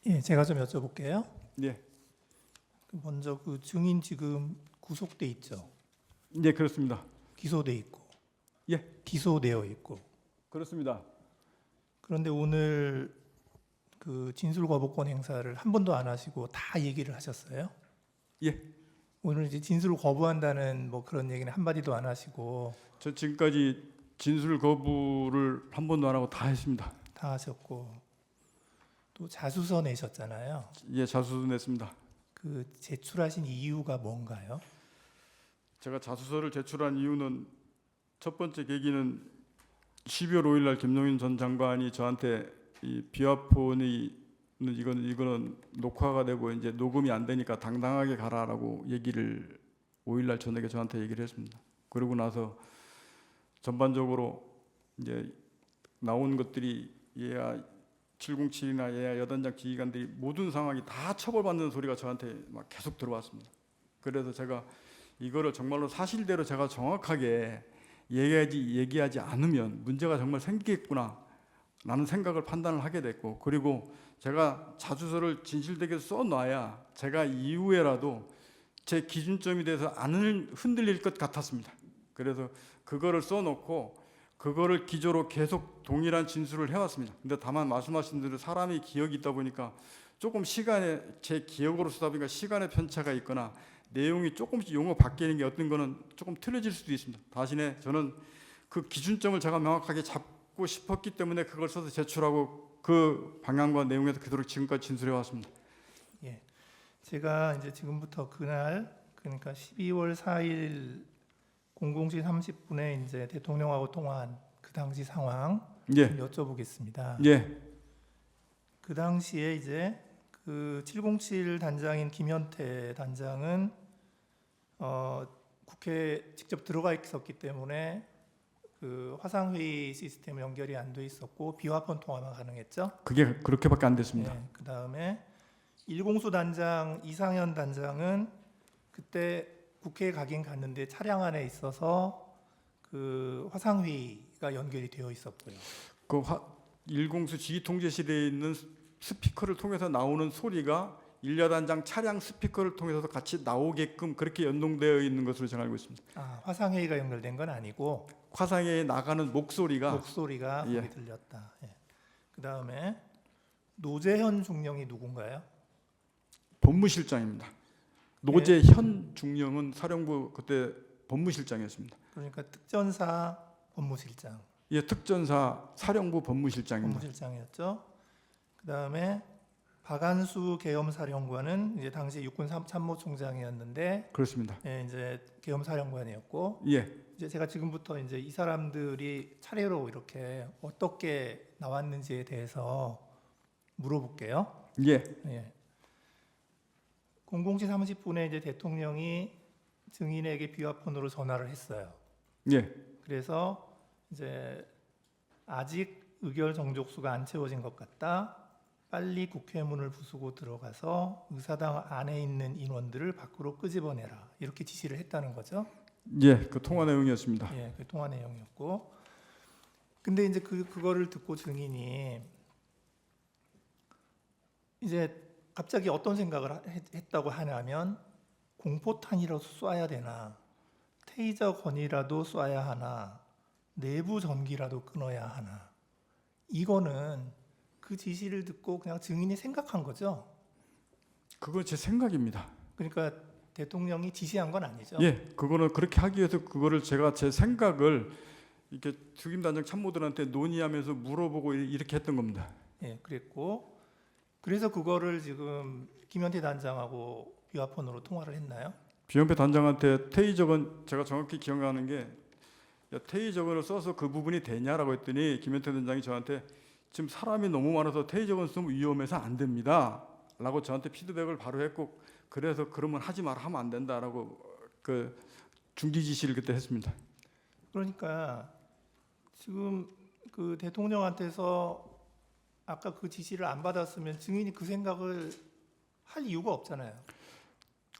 예, 제가 좀 여쭤볼게요. 예, 먼저 그 증인 지금 구속돼 있죠. 예, 그렇습니다. 기소돼 있고. 예, 기소되어 있고. 그렇습니다. 그런데 오늘 그 진술 거부권 행사를 한 번도 안 하시고 다 얘기를 하셨어요? 예, 오늘 이제 진술을 거부한다는 뭐 그런 얘기는 한 마디도 안 하시고 저 지금까지 진술 거부를 한 번도 안 하고 다 했습니다. 다 하셨고 또 자수서 내셨잖아요. 예, 자수서 냈습니다. 그 제출하신 이유가 뭔가요? 제가 자수서를 제출한 이유는 첫 번째 계기는 12월 5일 날 김용인 전 장관이 저한테 이 비화폰이 이거는 녹화가 되고 이제 녹음이 안 되니까 당당하게 가라라고 얘기를 5일 날 저녁에 저한테 얘기를 했습니다. 그러고 나서 전반적으로 이제 나온 것들이 얘야 707이나 얘야 여단장 지휘관들이 모든 상황이 다 처벌받는 소리가 저한테 막 계속 들어왔습니다. 그래서 제가 이거를 정말로 사실대로 제가 정확하게 얘기하지 않으면 문제가 정말 생기겠구나 라는 생각을 판단을 하게 됐고, 그리고 제가 자수서를 진실되게 써놔야 제가 이후에라도 제 기준점이 돼서 안 흔들릴 것 같았습니다. 그래서 그거를 써놓고 그거를 기조로 계속 동일한 진술을 해왔습니다. 근데 다만 말씀하신 대로 사람이 기억이 있다 보니까 조금 시간에 제 기억으로 쓰다 보니까 시간의 편차가 있거나 내용이 조금씩 용어 바뀌는 게 어떤 거는 조금 틀려질 수도 있습니다. 대신에 저는 그 기준점을 제가 명확하게 잡고 싶었기 때문에 그걸 써서 제출하고 그 방향과 내용에서 그대로 지금까지 진술해 왔습니다. 예. 제가 이제 지금부터 그날 그러니까 12월 4일 00시 30분에 이제 대통령하고 통화한 그 당시 상황 예, 좀 여쭤보겠습니다. 예, 그 당시에 이제 그 707 단장인 김현태 단장은 국회에 직접 들어가 있었기 때문에 그 화상회의 시스템 연결이 안 돼 있었고 비화폰 통화만 가능했죠. 그게 그렇게밖에 안 됐습니다. 네, 그 다음에 일공수 단장 이상현 단장은 그때 국회에 가긴 갔는데 차량 안에 있어서 그 화상회의가 연결이 되어 있었고요. 그 1공수 지휘통제실에 있는 스피커를 통해서 나오는 소리가 일야단장 차량 스피커를 통해서 같이 나오게끔 그렇게 연동되어 있는 것으로 제가 알고 있습니다. 아, 화상회의가 연결된 건 아니고 화상에 나가는 목소리가 목소리가 예. 거기 들렸다. 예. 그 다음에 노재현 중령이 누군가요? 법무실장입니다. 노재현 중령은 사령부 그때 법무실장이었습니다. 그러니까 특전사 법무실장. 예, 특전사 사령부 법무실장입니다. 법무실장이었죠. 그 다음에 박안수 계엄사령관은 이제 당시 육군 참모총장이었는데, 그렇습니다. 예, 이제 계엄사령관이었고, 예, 이제 제가 지금부터 이제 이 사람들이 차례로 이렇게 어떻게 나왔는지에 대해서 물어볼게요. 예, 예. 00시 30분에 이제 대통령이 증인에게 비화폰으로 전화를 했어요. 예, 그래서 이제 아직 의결 정족수가 안 채워진 것 같다. 빨리 국회문을 부수고 들어가서 의사당 안에 있는 인원들을 밖으로 끄집어내라. 이렇게 지시를 했다는 거죠. 예, 그 통화 내용이었습니다. 예, 그 통화 내용이었고. 근데 이제 그거를 듣고 증인이 이제 갑자기 어떤 생각을 했다고 하냐면 공포탄이라도 쏴야 되나, 테이저 건이라도 쏴야 하나, 내부 전기라도 끊어야 하나. 이거는 그 지시를 듣고 그냥 증인이 생각한 거죠. 그건 제 생각입니다. 그러니까 대통령이 지시한 건 아니죠. 예, 그거는 그렇게 하기 위해서 그거를 제가 제 생각을 이렇게 특임단장 참모들한테 논의하면서 물어보고 이렇게 했던 겁니다. 예, 그랬고 그래서 그거를 지금 김현태 단장하고 비화폰으로 통화를 했나요? 비연패 단장한테 테이저건 제가 정확히 기억나는 게 야, 테이저건을 써서 그 부분이 되냐라고 했더니 김현태 단장이 저한테 지금 사람이 너무 많아서 테이저건 쓰면 위험해서 안 됩니다 라고 저한테 피드백을 바로 했고, 그래서 그러면 하지 마라, 하면 안 된다라고 그 중지 지시를 그때 했습니다. 그러니까 지금 그 대통령한테서 아까 그 지시를 안 받았으면 증인이 그 생각을 할 이유가 없잖아요.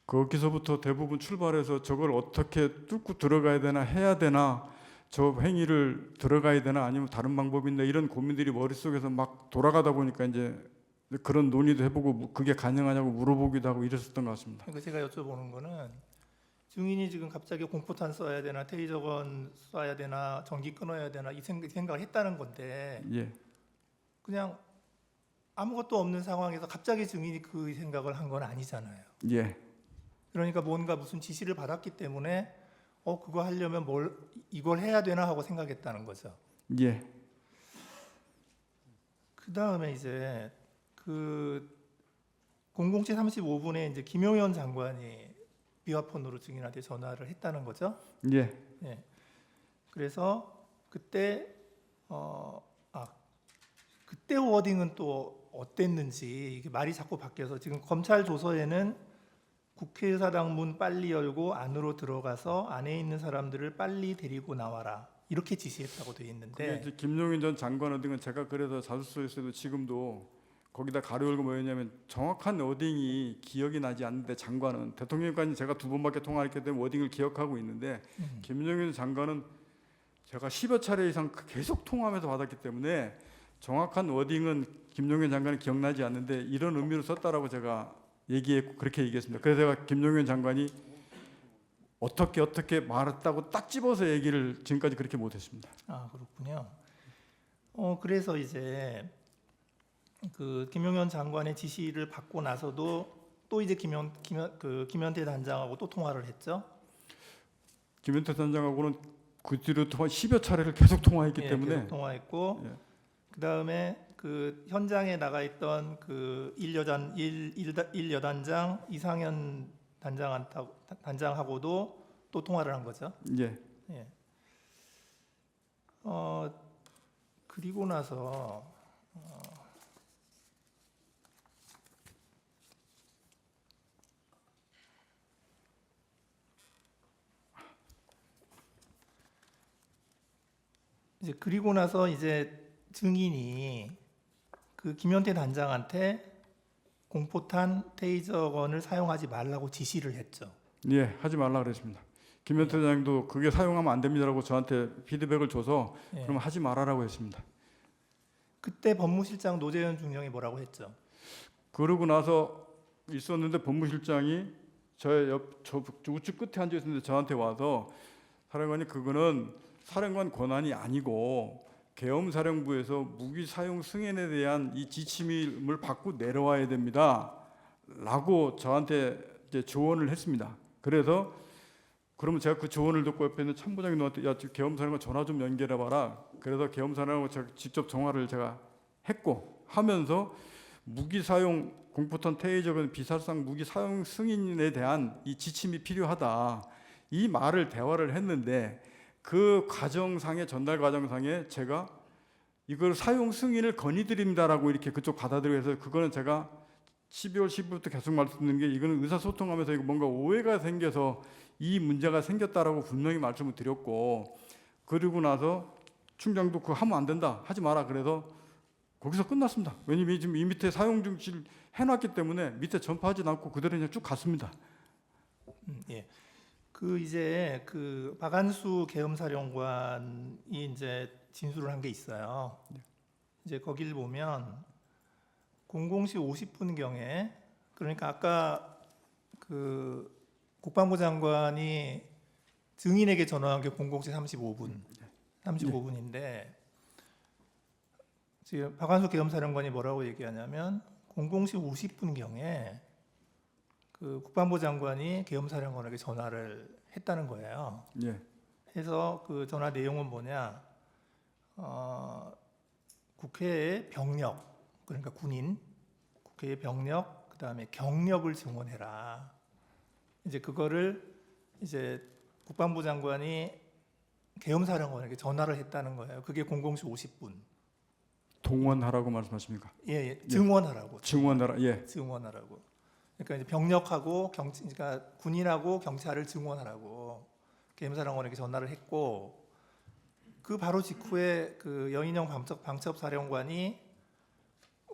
거기서부터 대부분 출발해서 저걸 어떻게 뚫고 들어가야 되나, 해야 되나, 저 행위를 들어가야 되나, 아니면 다른 방법이 있나, 이런 고민들이 머릿속에서 막 돌아가다 보니까 이제 근데 그런 논의도 해보고 그게 가능하냐고 물어보기도 하고 이랬었던 것 같습니다. 그러니까 제가 여쭤보는 거는 증인이 지금 갑자기 공포탄 쏴야 되나 테이저건 쏴야 되나 전기 끊어야 되나 이 생각을 했다는 건데 예, 그냥 아무것도 없는 상황에서 갑자기 증인이 그 생각을 한 건 아니잖아요. 예, 그러니까 뭔가 무슨 지시를 받았기 때문에 그거 하려면 이걸 해야 되나 하고 생각했다는 거죠. 예, 그 다음에 이제 그 00시 35분에 이제 김용현 장관이 비화폰으로 증인한테 전화를 했다는 거죠. 예, 예. 그래서 그때 그때 워딩은 또 어땠는지 이게 말이 자꾸 바뀌어서 지금 검찰 조서에는 국회의사당 문 빨리 열고 안으로 들어가서 안에 있는 사람들을 빨리 데리고 나와라 이렇게 지시했다고 돼 그게 있는데 이제 김용인 전 장관 등은 제가 그래서 자수서에서도 지금도 거기다 가로 열고 뭐였냐면 정확한 워딩이 기억이 나지 않는데 장관은 대통령까지 제가 2번밖에 통화했기 때문에 워딩을 기억하고 있는데 김용인 장관은 제가 10여 차례 이상 계속 통화하면서 받았기 때문에 정확한 워딩은 김용현 장관이 기억나지 않는데 이런 의미로 썼다라고 제가 얘기했고 그렇게 얘기했습니다. 그래서 제가 김용현 장관이 어떻게 말했다고 딱 집어서 얘기를 지금까지 그렇게 못했습니다. 아 그렇군요. 그래서 이제 그 김용현 장관의 지시를 받고 나서도 또 이제 김현태 단장하고 또 통화를 했죠. 김현태 단장하고는 그 뒤로 10여 차례를 계속 통화했기 예, 때문에 계속 통화했고 예. 그 다음에 그 현장에 나가 있던 그 일여단장 이상현 단장하고도 또 통화를 한 거죠. 예. 예. 그리고 나서 이제 증인이 그 김현태 단장한테 공포탄 테이저건을 사용하지 말라고 지시를 했죠. 예, 하지 말라 그랬습니다. 김현태 단장도 그게 사용하면 안 됩니다라고 저한테 피드백을 줘서 예. 그럼 하지 말아라고 했습니다. 그때 법무실장 노재현 중령이 뭐라고 했죠? 그러고 나서 있었는데 법무실장이 저 우측 끝에 앉아 있었는데 저한테 와서 사령관이 그거는 사령관 권한이 아니고 계엄사령부에서 무기 사용 승인에 대한 이 지침을 받고 내려와야 됩니다라고 저한테 이제 조언을 했습니다. 그래서 그러면 제가 그 조언을 듣고 옆에 있는 참부장이 너한테 야 계엄사령관 전화 좀 연결해 봐라. 그래서 계엄사령관 제가 직접 전화를 제가 했고 하면서 무기 사용 공포탄 테이저건 비살상 무기 사용 승인에 대한 이 지침이 필요하다. 이 말을 대화를 했는데 그 과정상의 전달 과정상에 제가 이걸 사용 승인을 건의드립니다라고 이렇게 그쪽 받아들여 해서 그거는 제가 12월 10일부터 계속 말씀드린 게 이거는 의사소통하면서 이거 뭔가 오해가 생겨서 이 문제가 생겼다라고 분명히 말씀을 드렸고 그리고 나서 충장도 그거 하면 안 된다 하지 마라 그래서 거기서 끝났습니다. 왜냐면 지금 이 밑에 사용 중지를 해놨기 때문에 밑에 전파하지 않고 그대로 그냥 쭉 갔습니다. 예. 그 이제 그 박안수 계엄사령관이 이제 진술을 한 게 있어요. 이제 거기를 보면 00시 50분 경에 그러니까 아까 그 국방부 장관이 증인에게 전화한 게 00시 35분인데 지금 박안수 계엄사령관이 뭐라고 얘기하냐면 00시 50분 경에 그 국방부 장관이 계엄사령관에게 전화를 했다는 거예요. 예, 해서 그 전화 내용은 뭐냐? 국회의 병력, 그러니까 군인, 국회의 병력, 그 다음에 경력을 증원해라. 이제 그거를 이제 국방부 장관이 계엄사령관에게 전화를 했다는 거예요. 그게 00시 50분. 동원하라고 말씀하십니까? 예, 증원하라고. 증원하라. 예, 증원하라고. 그러니까 이제 병력하고 그러니까 군인하고 경찰을 증원하라고 계엄사령관에게 전화를 했고 그 바로 직후에 그 여인영 방첩사령관이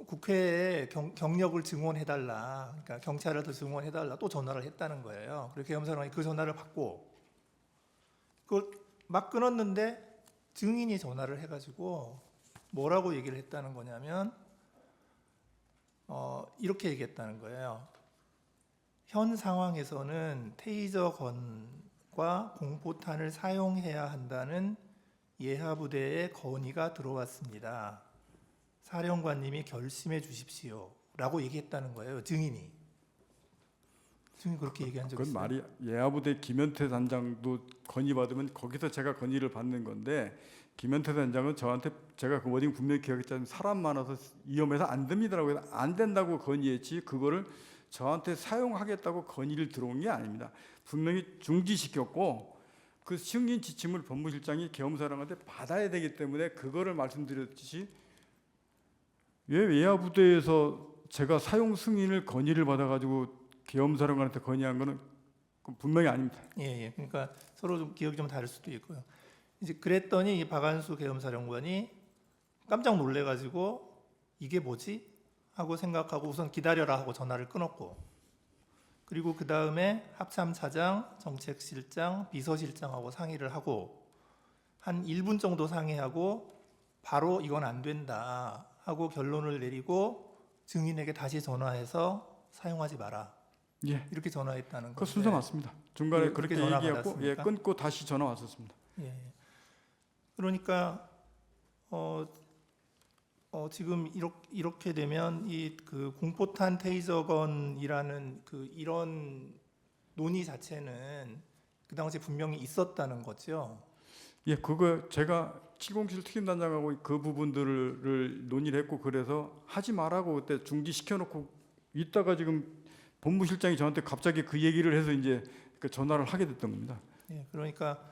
국회에 경력을 증원해달라, 그러니까 경찰을 더 증원해달라 또 전화를 했다는 거예요. 그리고 계엄사령관이 그 전화를 받고 그걸 막 끊었는데 증인이 전화를 해가지고 뭐라고 얘기를 했다는 거냐면 이렇게 얘기했다는 거예요. 현 상황에서는 테이저 건과 공포탄을 사용해야 한다는 예하 부대의 건의가 들어왔습니다. 사령관님이 결심해 주십시오라고 얘기했다는 거예요. 증인이 그렇게 얘기한 적 그건 있어요. 말이 예하부대 김현태 단장도 건의받으면 거기서 제가 건의를 받는 건데 김현태 단장은 저한테 제가 그 워딩 분명히 기억했잖아요. 사람 많아서 위험해서 안 됩니다라고 해서 안 된다고 건의했지 그거를 저한테 사용하겠다고 건의를 들어온 게 아닙니다. 분명히 중지시켰고 그 승인 지침을 법무실장이 계엄사령한테 받아야 되기 때문에 그거를 말씀드렸듯이 왜 예하부대에서 제가 사용 승인을 건의를 받아가지고 계엄사령관한테 건의한 거는 분명히 아닙니다. 예. 그러니까 서로 좀 기억이 좀 다를 수도 있고요. 이제 그랬더니 이 박안수 계엄사령관이 깜짝 놀래가지고 이게 뭐지? 하고 생각하고 우선 기다려라 하고 전화를 끊었고, 그리고 그 다음에 합참차장, 정책실장, 비서실장하고 상의를 하고 한 1분 정도 상의하고 바로 이건 안 된다 하고 결론을 내리고 증인에게 다시 전화해서 사용하지 마라. 예, 이렇게 전화했다는 그 건데. 순서 맞습니다. 중간에 그- 그렇게 그렇게 전화 얘기했고 예, 받았습니까? 끊고 다시 전화 왔었습니다. 예. 그러니까 지금 이렇게 되면 이 그 공포탄 테이저건이라는 그 이런 논의 자체는 그 당시에 분명히 있었다는 거죠. 예, 그거 제가 707 특임단장하고 그 부분들을 논의를 했고 그래서 하지 말라고 그때 중지시켜놓고 있다가 지금 본부실장이 저한테 갑자기 그 얘기를 해서 이제 그 전화를 하게 됐던 겁니다. 예. 그러니까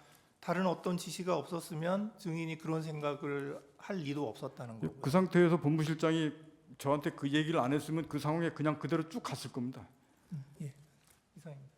다른 어떤 지시가 없었으면 증인이 그런 생각을 할 리도 없었다는 거고요. 그 상태에서 본부실장이 저한테 그 얘기를 안 했으면 그 상황에 그냥 그대로 쭉 갔을 겁니다. 예. 이상입니다.